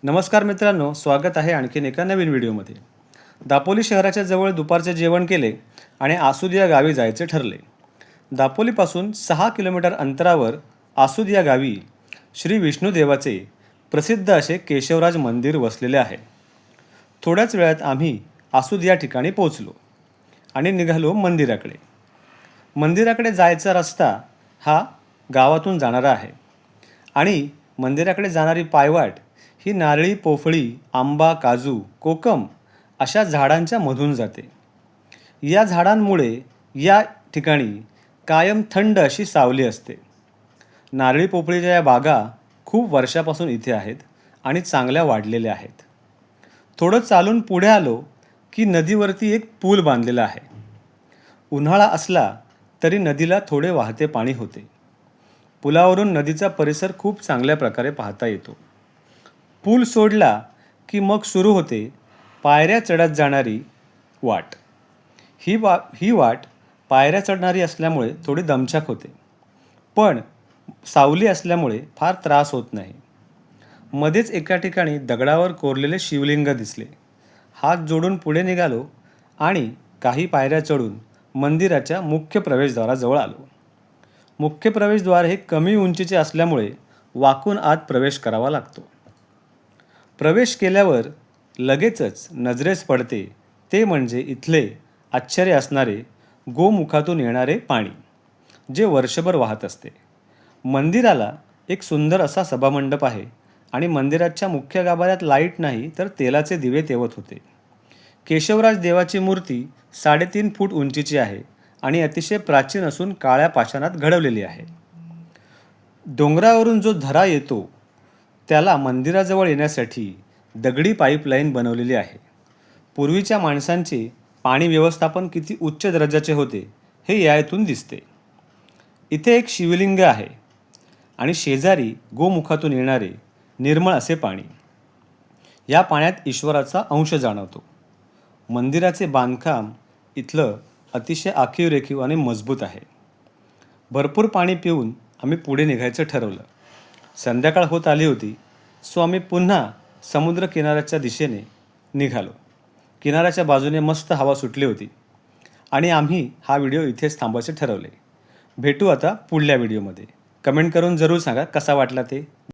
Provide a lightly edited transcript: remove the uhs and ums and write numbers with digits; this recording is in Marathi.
नमस्कार मित्रांनो, स्वागत आहे आणखीन एका नवीन व्हिडिओमध्ये. दापोली शहराच्या जवळ दुपारचे जेवण केले आणि आसुद या गावी जायचे ठरले. दापोलीपासून 6 किलोमीटर अंतरावर आसुद या गावी श्री विष्णुदेवाचे प्रसिद्ध असे केशवराज मंदिर वसलेले आहे. थोड्याच वेळात आम्ही आसुद या ठिकाणी पोहोचलो आणि निघालो मंदिराकडे. मंदिराकडे जायचा रस्ता हा गावातून जाणारा आहे आणि मंदिराकडे जाणारी पायवाट ही नारळी, पोफळी, आंबा, काजू, कोकम अशा झाडांच्या मधून जाते. या झाडांमुळे या ठिकाणी कायम थंड अशी सावली असते. नारळी पोफळीच्या या बागा खूप वर्षापासून इथे आहेत आणि चांगल्या वाढलेल्या आहेत. थोडं चालून पुढे आलो की नदीवरती एक पूल बांधलेला आहे. उन्हाळा असला तरी नदीला थोडे वाहते पाणी होते. पुलावरून नदीचा परिसर खूप चांगल्या प्रकारे पाहता येतो. पूल सोडला की मग सुरू होते पायऱ्या चढत जाणारी वाट. ही वाट पायऱ्या चढणारी असल्यामुळे थोडी दमछाक होते, पण सावली असल्यामुळे फार त्रास होत नाही. मध्येच एका ठिकाणी दगडावर कोरलेले शिवलिंग दिसले. हात जोडून पुढे निघालो आणि काही पायऱ्या चढून मंदिराच्या मुख्य प्रवेशद्वाराजवळ आलो. मुख्य प्रवेशद्वार हे कमी उंचीचे असल्यामुळे वाकून आत प्रवेश करावा लागतो. प्रवेश केल्यावर लगेचच नजरेस पडते ते म्हणजे इथले आश्चर्य असणारे गोमुखातून येणारे पाणी, जे वर्षभर वाहत असते. मंदिराला एक सुंदर असा सभामंडप आहे आणि मंदिराच्या मुख्य गाभाऱ्यात लाईट नाही तर तेलाचे दिवे तेवत होते. केशवराज देवाची मूर्ती 3.5 फूट उंचीची आहे आणि अतिशय प्राचीन असून काळ्या पाषाणात घडवलेली आहे. डोंगरावरून जो झरा येतो त्याला मंदिराजवळ येण्यासाठी दगडी पाईपलाईन बनवलेली आहे. पूर्वीच्या माणसांचे पाणी व्यवस्थापन किती उच्च दर्जाचे होते हे यातून दिसते. इथे एक शिवलिंग आहे आणि शेजारी गोमुखातून येणारे निर्मळ असे पाणी. या पाण्यात ईश्वराचा अंश जाणवतो. मंदिराचे बांधकाम इथलं अतिशय आखीव आणि मजबूत आहे. भरपूर पाणी पिऊन आम्ही पुढे निघायचं ठरवलं. संध्याकाळ होत आली होती, सो आम्ही पुन्हा समुद्र किनाऱ्याच्या दिशेने निघालो. किनाऱ्याच्या बाजूने मस्त हवा सुटली होती आणि आम्ही हा व्हिडिओ इथेच थांबवायचे ठरवले. भेटू आता पुढल्या व्हिडिओमध्ये. कमेंट करून जरूर सांगा कसा वाटला ते.